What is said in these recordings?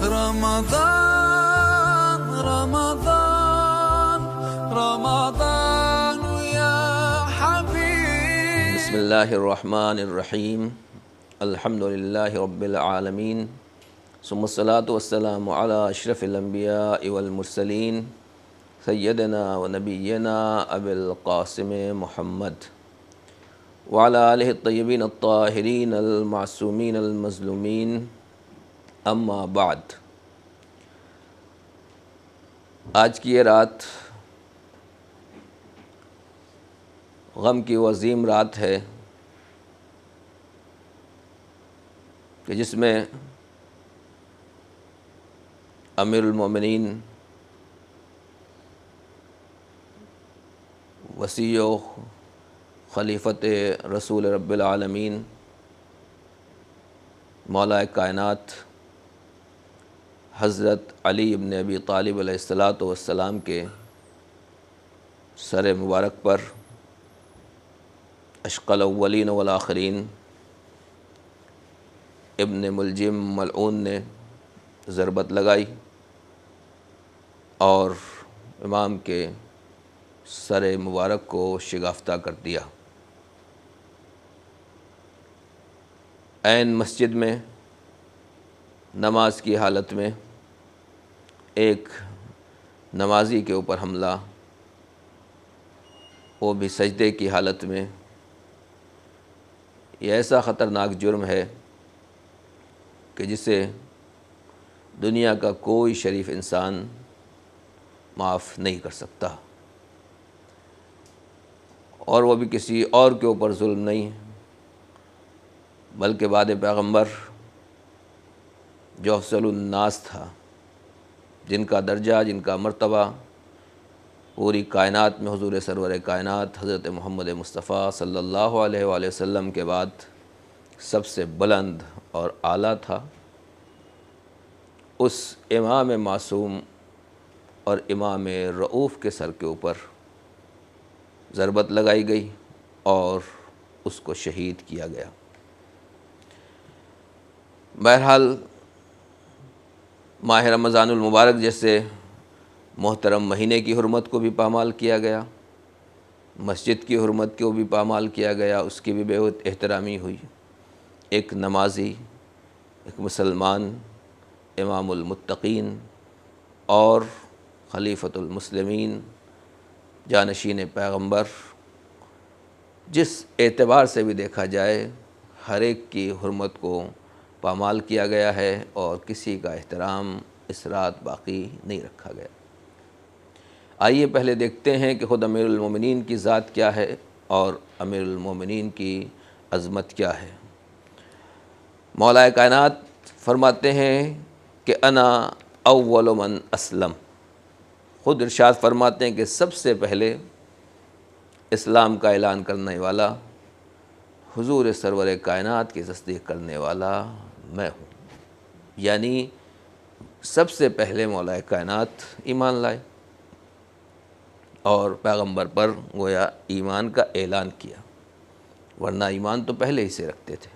رمضان رمضان رمضان يا حبيب. بسم الله الرحمن الرحيم. الحمد لله رب العالمين، ثم الصلاة والسلام على أشرف الأنبياء والمرسلين سيدنا ونبينا أبي القاسم محمد وعلى آله الطيبين الطاهرين المعصومين المظلومين. اما بعد، آج کی یہ رات غم کی وہ عظیم رات ہے کہ جس میں امیر المومنین وصی و خلیفۃ رسول رب العالمین مولا کائنات حضرت علی ابن ابی طالب علیہ السلام کے سر مبارک پر اشقى الاولین والآخرین ابن ملجم ملعون نے ضربت لگائی اور امام کے سر مبارک کو شگافتہ کر دیا۔ عین مسجد میں نماز کی حالت میں ایک نمازی کے اوپر حملہ، وہ بھی سجدے کی حالت میں، یہ ایسا خطرناک جرم ہے کہ جسے دنیا کا کوئی شریف انسان معاف نہیں کر سکتا، اور وہ بھی کسی اور کے اوپر ظلم نہیں بلکہ بعد پیغمبر جو افضل الناس تھا، جن کا درجہ، جن کا مرتبہ پوری کائنات میں حضور سرور کائنات حضرت محمد مصطفیٰ صلی اللہ علیہ وآلہ وسلم کے بعد سب سے بلند اور اعلیٰ تھا، اس امام معصوم اور امام رؤوف کے سر کے اوپر ضربت لگائی گئی اور اس کو شہید کیا گیا۔ بہرحال ماہ رمضان المبارک جیسے محترم مہینے کی حرمت کو بھی پامال کیا گیا، مسجد کی حرمت کو بھی پامال کیا گیا، اس کی بھی بہت احترامی ہوئی۔ ایک نمازی، ایک مسلمان، امام المتقین اور خلیفۃ المسلمین، جانشین پیغمبر، جس اعتبار سے بھی دیکھا جائے ہر ایک کی حرمت کو پامال کیا گیا ہے اور کسی کا احترام اس رات باقی نہیں رکھا گیا۔ آئیے پہلے دیکھتے ہیں کہ خود امیر المومنین کی ذات کیا ہے اور امیر المومنین کی عظمت کیا ہے۔ مولا کائنات فرماتے ہیں کہ انا اول من اسلم، خود ارشاد فرماتے ہیں کہ سب سے پہلے اسلام کا اعلان کرنے والا، حضور سرور کائنات کی تصدیق کرنے والا میں ہوں، یعنی سب سے پہلے مولا کائنات ایمان لائے اور پیغمبر پر گویا ایمان کا اعلان کیا، ورنہ ایمان تو پہلے ہی سے رکھتے تھے۔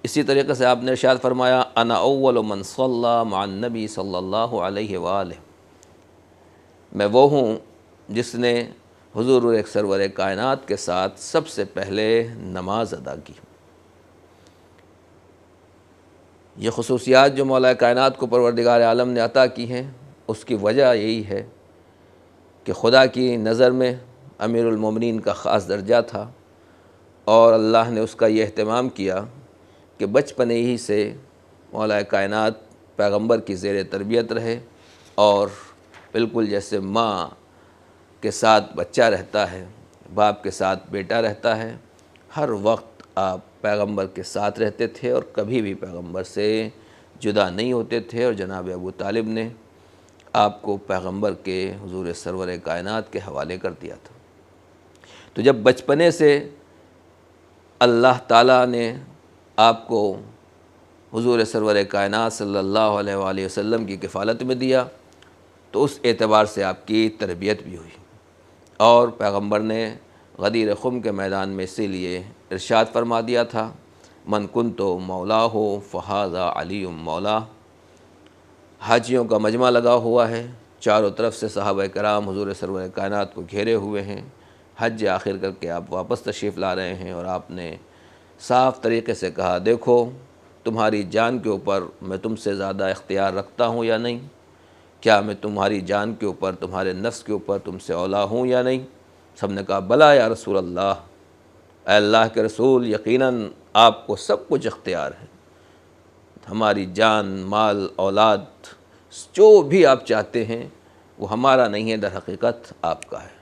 اسی طریقے سے آپ نے ارشاد فرمایا انا اول من صلی مع النبی صلی اللہ علیہ وآلہ، میں وہ ہوں جس نے حضور ایک سرور کائنات کے ساتھ سب سے پہلے نماز ادا کی۔ یہ خصوصیات جو مولا کائنات کو پروردگار عالم نے عطا کی ہیں، اس کی وجہ یہی ہے کہ خدا کی نظر میں امیر المومنین کا خاص درجہ تھا، اور اللہ نے اس کا یہ اہتمام کیا کہ بچپنے ہی سے مولا کائنات پیغمبر کی زیر تربیت رہے، اور بالکل جیسے ماں کے ساتھ بچہ رہتا ہے، باپ کے ساتھ بیٹا رہتا ہے، ہر وقت آپ پیغمبر کے ساتھ رہتے تھے اور کبھی بھی پیغمبر سے جدا نہیں ہوتے تھے، اور جناب ابو طالب نے آپ کو پیغمبر کے حضور سرور کائنات کے حوالے کر دیا تھا۔ تو جب بچپنے سے اللہ تعالیٰ نے آپ کو حضور سرور کائنات صلی اللہ علیہ وآلہ وسلم کی کفالت میں دیا، تو اس اعتبار سے آپ کی تربیت بھی ہوئی، اور پیغمبر نے غدیر خم کے میدان میں اسی لیے ارشاد فرما دیا تھا من کنتو مولا ہو فہذا علی مولا، حاجیوں کا مجمع لگا ہوا ہے، چاروں طرف سے صحابہ کرام حضور سرور کائنات کو گھیرے ہوئے ہیں، حج آخر کر کے آپ واپس تشریف لا رہے ہیں، اور آپ نے صاف طریقے سے کہا دیکھو تمہاری جان کے اوپر میں تم سے زیادہ اختیار رکھتا ہوں یا نہیں؟ کیا میں تمہاری جان کے اوپر، تمہارے نفس کے اوپر تم سے اولیٰ ہوں یا نہیں؟ سب نے کہا بلا یا رسول اللہ، اے اللہ کے رسول یقیناً آپ کو سب کچھ اختیار ہے، ہماری جان، مال، اولاد جو بھی آپ چاہتے ہیں وہ ہمارا نہیں ہے، در حقیقت آپ کا ہے۔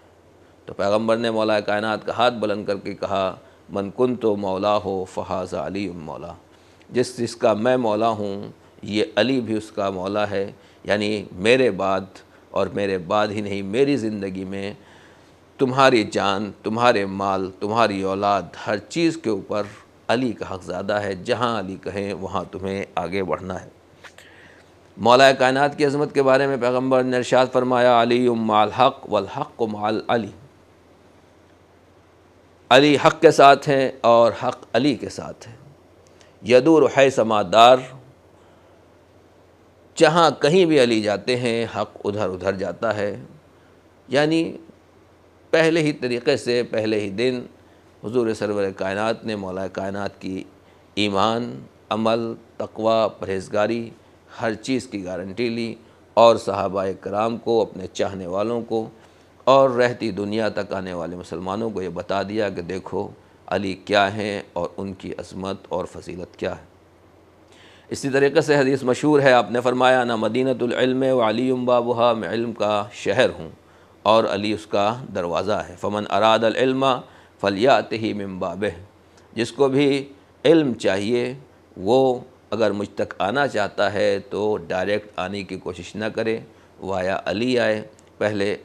تو پیغمبر نے مولا کائنات کا ہاتھ بلند کر کے کہا من کنت مولا ہو فہذا علی مولا، جس کا میں مولا ہوں یہ علی بھی اس کا مولا ہے، یعنی میرے بعد، اور میرے بعد ہی نہیں میری زندگی میں تمہاری جان، تمہارے مال، تمہاری اولاد، ہر چیز کے اوپر علی کا حق زیادہ ہے، جہاں علی کہیں وہاں تمہیں آگے بڑھنا ہے۔ مولا کائنات کی عظمت کے بارے میں پیغمبر نے ارشاد فرمایا علی مع الحق والحق مع علی، علی حق کے ساتھ ہیں اور حق علی کے ساتھ ہے، یدور حیث ما دار، جہاں کہیں بھی علی جاتے ہیں حق ادھر ادھر جاتا ہے۔ یعنی پہلے ہی طریقے سے، پہلے ہی دن حضور سرور کائنات نے مولا کائنات کی ایمان، عمل، تقوی، پرہیزگاری، ہر چیز کی گارنٹی لی، اور صحابہ کرام کو، اپنے چاہنے والوں کو اور رہتی دنیا تک آنے والے مسلمانوں کو یہ بتا دیا کہ دیکھو علی کیا ہیں اور ان کی عظمت اور فضیلت کیا ہے۔ اسی طریقے سے حدیث مشہور ہے، آپ نے فرمایا انا مدینۃ العلم وعلی بابھا، میں علم کا شہر ہوں اور علی اس کا دروازہ ہے۔ فمن اراد العلم فلیأتہ من بابہ، جس کو بھی علم چاہیے وہ اگر مجھ تک آنا چاہتا ہے تو ڈائریکٹ آنے کی کوشش نہ کرے، وایا علی آئے، پہلے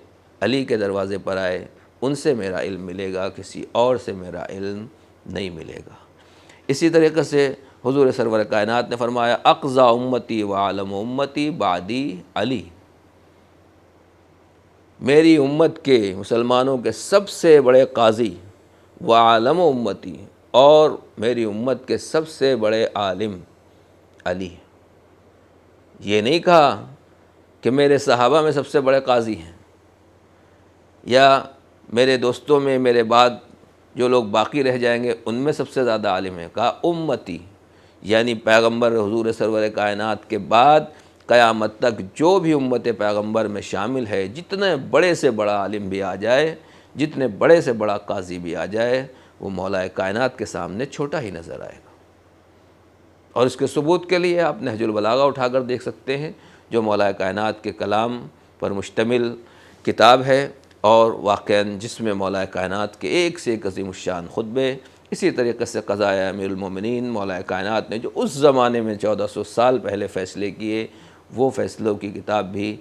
علی کے دروازے پر آئے، ان سے میرا علم ملے گا، کسی اور سے میرا علم نہیں ملے گا۔ اسی طریقے سے حضور سرور کائنات نے فرمایا اقضا امتی وعالم امتی بعدی علی، میری امت کے، مسلمانوں کے سب سے بڑے قاضی، وعالم امتی، اور میری امت کے سب سے بڑے عالم علی۔ یہ نہیں کہا کہ میرے صحابہ میں سب سے بڑے قاضی ہیں، یا میرے دوستوں میں میرے بعد جو لوگ باقی رہ جائیں گے ان میں سب سے زیادہ عالم ہیں، کہا امتی، یعنی پیغمبر حضور سرور کائنات کے بعد قیامت تک جو بھی امت پیغمبر میں شامل ہے، جتنے بڑے سے بڑا عالم بھی آ جائے، جتنے بڑے سے بڑا قاضی بھی آ جائے، وہ مولا کائنات کے سامنے چھوٹا ہی نظر آئے گا۔ اور اس کے ثبوت کے لیے آپ نہج البلاغہ اٹھا کر دیکھ سکتے ہیں، جو مولا کائنات کے کلام پر مشتمل کتاب ہے، اور واقعاً جس میں مولا کائنات کے ایک سے ایک عظیم الشان خطبے، اسی طریقے سے قضائے امیر المومنین، مولا کائنات نے جو اس زمانے میں 1400 سال پہلے فیصلے کیے، وہ فیصلوں کی کتاب بھی،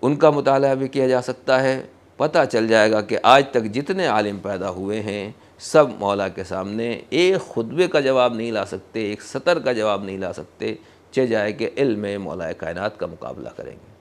ان کا مطالعہ بھی کیا جا سکتا ہے۔ پتہ چل جائے گا کہ آج تک جتنے عالم پیدا ہوئے ہیں سب مولا کے سامنے ایک خطبے کا جواب نہیں لا سکتے، ایک سطر کا جواب نہیں لا سکتے، چہ جائے کہ علم میں مولا کائنات کا مقابلہ کریں گے۔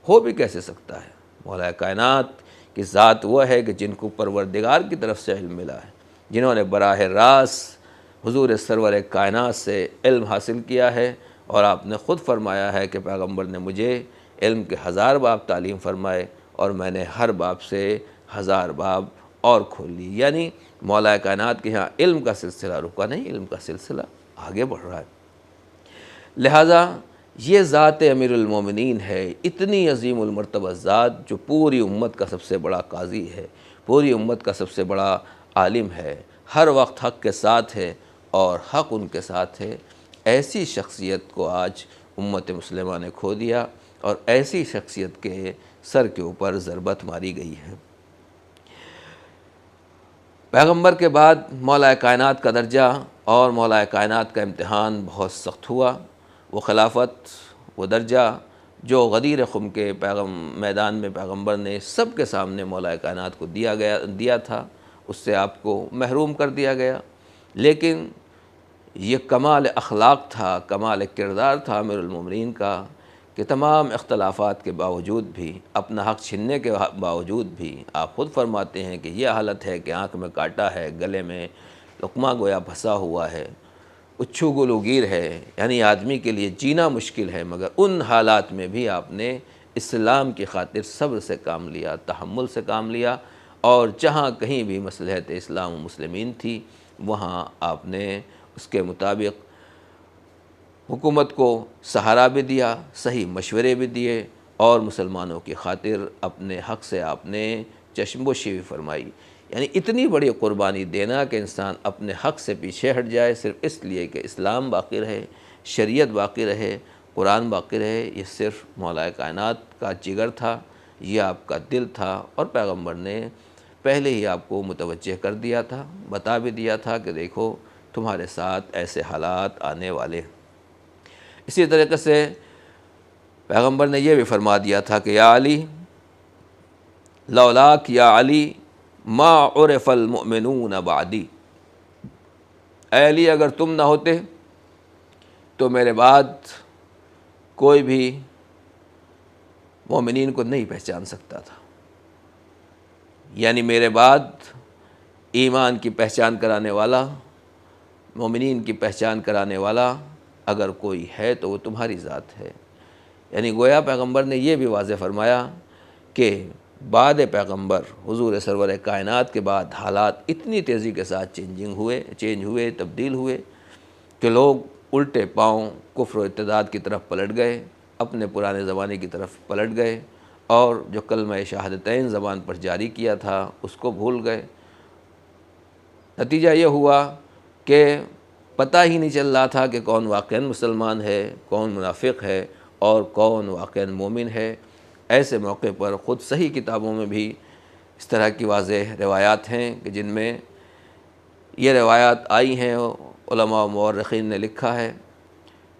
ہو بھی کیسے سکتا ہے؟ مولا کائنات کی ذات وہ ہے کہ جن کو پروردگار کی طرف سے علم ملا ہے، جنہوں نے براہ راست حضور سرور کائنات سے علم حاصل کیا ہے، اور آپ نے خود فرمایا ہے کہ پیغمبر نے مجھے علم کے 1000 باب تعلیم فرمائے اور میں نے ہر باب سے 1000 باب اور کھول لی۔ یعنی مولا کائنات کے ہاں علم کا سلسلہ رکا نہیں، علم کا سلسلہ آگے بڑھ رہا ہے۔ لہٰذا یہ ذات امیر المومنین ہے، اتنی عظیم المرتبہ ذات جو پوری امت کا سب سے بڑا قاضی ہے، پوری امت کا سب سے بڑا عالم ہے، ہر وقت حق کے ساتھ ہے اور حق ان کے ساتھ ہے۔ ایسی شخصیت کو آج امت مسلمہ نے کھو دیا، اور ایسی شخصیت کے سر کے اوپر ضربت ماری گئی ہے۔ پیغمبر کے بعد مولا کائنات کا درجہ اور مولا کائنات کا امتحان بہت سخت ہوا۔ وہ خلافت، وہ درجہ جو غدیر خم کے میدان میں پیغمبر نے سب کے سامنے مولا کائنات کو دیا تھا، اس سے آپ کو محروم کر دیا گیا۔ لیکن یہ کمال اخلاق تھا، کمال کردار تھا امیر المومنین کا، کہ تمام اختلافات کے باوجود بھی، اپنا حق چھیننے کے باوجود بھی، آپ خود فرماتے ہیں کہ یہ حالت ہے کہ آنکھ میں کانٹا ہے، گلے میں لقمہ گویا پھنسا ہوا ہے، اچھو گلوگیر ہے، یعنی آدمی کے لیے جینا مشکل ہے، مگر ان حالات میں بھی آپ نے اسلام کی خاطر صبر سے کام لیا، تحمل سے کام لیا، اور جہاں کہیں بھی مصلحت اسلام و مسلمین تھی وہاں آپ نے اس کے مطابق حکومت کو سہارا بھی دیا، صحیح مشورے بھی دیے، اور مسلمانوں کی خاطر اپنے حق سے آپ نے چشمپوشی بھی فرمائی۔ یعنی اتنی بڑی قربانی دینا کہ انسان اپنے حق سے پیچھے ہٹ جائے صرف اس لیے کہ اسلام باقی رہے، شریعت باقی رہے، قرآن باقی رہے، یہ صرف مولا کائنات کا جگر تھا، یہ آپ کا دل تھا، اور پیغمبر نے پہلے ہی آپ کو متوجہ کر دیا تھا، بتا بھی دیا تھا کہ دیکھو تمہارے ساتھ ایسے حالات آنے والے ہیں۔ اسی طریقے سے پیغمبر نے یہ بھی فرما دیا تھا کہ یا علی لولاک یا علی ما عرف المؤمنون بعدی، اے علی اگر تم نہ ہوتے تو میرے بعد کوئی بھی مومنین کو نہیں پہچان سکتا تھا۔ یعنی میرے بعد ایمان کی پہچان کرانے والا، مومنین کی پہچان کرانے والا اگر کوئی ہے تو وہ تمہاری ذات ہے۔ یعنی گویا پیغمبر نے یہ بھی واضح فرمایا کہ بعد پیغمبر حضور سرور کائنات کے بعد حالات اتنی تیزی کے ساتھ چینج ہوئے، تبدیل ہوئے کہ لوگ الٹے پاؤں کفر و ارتداد کی طرف پلٹ گئے، اپنے پرانے زمانے کی طرف پلٹ گئے، اور جو کلمہ شہادتین زبان پر جاری کیا تھا اس کو بھول گئے۔ نتیجہ یہ ہوا کہ پتہ ہی نہیں چل رہا تھا کہ کون واقعاً مسلمان ہے، کون منافق ہے، اور کون واقعاً مومن ہے۔ ایسے موقع پر خود صحیح کتابوں میں بھی اس طرح کی واضح روایات ہیں کہ جن میں یہ روایات آئی ہیں، علماء و مورخین نے لکھا ہے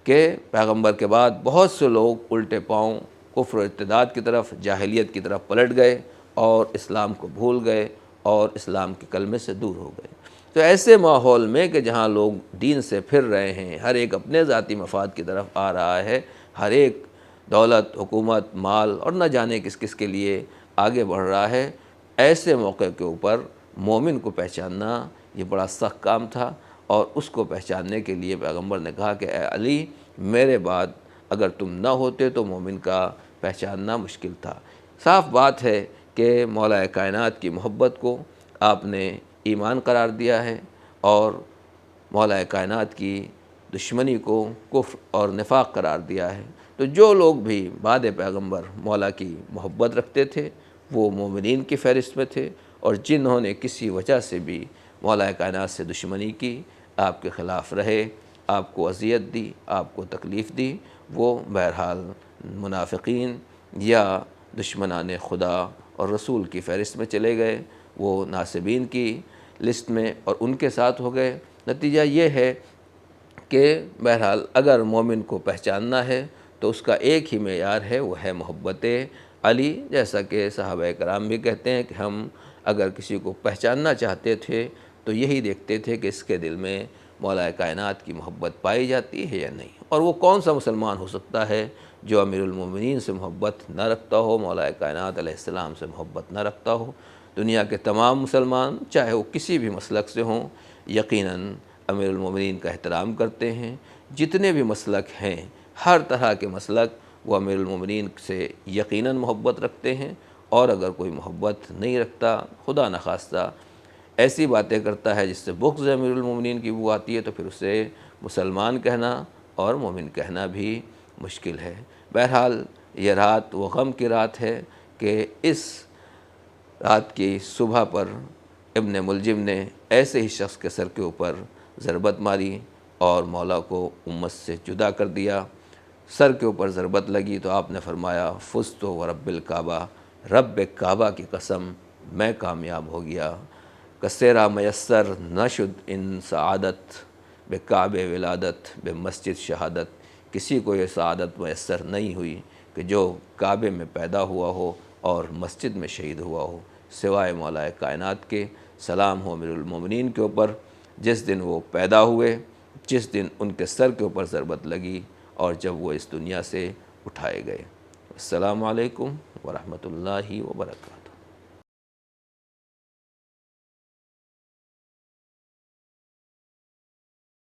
کہ پیغمبر کے بعد بہت سے لوگ الٹے پاؤں کفر و ارتداد کی طرف، جاہلیت کی طرف پلٹ گئے اور اسلام کو بھول گئے اور اسلام کے کلمے سے دور ہو گئے۔ تو ایسے ماحول میں کہ جہاں لوگ دین سے پھر رہے ہیں، ہر ایک اپنے ذاتی مفاد کی طرف آ رہا ہے، ہر ایک دولت، حکومت، مال اور نہ جانے کس کس کے لیے آگے بڑھ رہا ہے، ایسے موقع کے اوپر مومن کو پہچاننا یہ بڑا سخت کام تھا، اور اس کو پہچاننے کے لیے پیغمبر نے کہا کہ اے علی میرے بعد اگر تم نہ ہوتے تو مومن کا پہچاننا مشکل تھا۔ صاف بات ہے کہ مولا کائنات کی محبت کو آپ نے ایمان قرار دیا ہے، اور مولا کائنات کی دشمنی کو کفر اور نفاق قرار دیا ہے۔ تو جو لوگ بھی بعد پیغمبر مولا کی محبت رکھتے تھے وہ مومنین کی فہرست میں تھے، اور جنہوں نے کسی وجہ سے بھی مولا کائنات سے دشمنی کی، آپ کے خلاف رہے، آپ کو اذیت دی، آپ کو تکلیف دی، وہ بہرحال منافقین یا دشمنان خدا اور رسول کی فہرست میں چلے گئے، وہ ناصبین کی لسٹ میں اور ان کے ساتھ ہو گئے۔ نتیجہ یہ ہے کہ بہرحال اگر مومن کو پہچاننا ہے تو اس کا ایک ہی معیار ہے، وہ ہے محبت علی، جیسا کہ صحابہ کرام بھی کہتے ہیں کہ ہم اگر کسی کو پہچاننا چاہتے تھے تو یہی دیکھتے تھے کہ اس کے دل میں مولا کائنات کی محبت پائی جاتی ہے یا نہیں، اور وہ کون سا مسلمان ہو سکتا ہے جو امیر المومنین سے محبت نہ رکھتا ہو، مولا کائنات علیہ السلام سے محبت نہ رکھتا ہو۔ دنیا کے تمام مسلمان چاہے وہ کسی بھی مسلک سے ہوں یقیناً امیر المومنین کا احترام کرتے ہیں۔ جتنے بھی مسلک ہیں ہر طرح کے مسلک وہ امیر المومنین سے یقیناً محبت رکھتے ہیں، اور اگر کوئی محبت نہیں رکھتا، خدا نخواستہ ایسی باتیں کرتا ہے جس سے بغض امیر المومنین کی بو آتی ہے، تو پھر اسے مسلمان کہنا اور مومن کہنا بھی مشکل ہے۔ بہرحال یہ رات وہ غم کی رات ہے کہ اس رات کی صبح پر ابن ملجم نے ایسے ہی شخص کے سر کے اوپر ضربت ماری اور مولا کو امت سے جدا کر دیا۔ سر کے اوپر ضربت لگی تو آپ نے فرمایا فزت ورب الکعبہ، رب کعبہ کی قسم میں کامیاب ہو گیا۔ کسیرا میسر نشد ان سعادت، بے کعبہ ولادت بے مسجد شہادت، کسی کو یہ سعادت میسر نہیں ہوئی کہ جو کعبے میں پیدا ہوا ہو اور مسجد میں شہید ہوا ہو، سوائے مولا کائنات کے۔ سلام ہو امیر المومنین کے اوپر، جس دن وہ پیدا ہوئے، جس دن ان کے سر کے اوپر ضربت لگی اور جب وہ اس دنیا سے اٹھائے گئے۔ السلام علیکم ورحمۃ اللہ وبرکاتہ۔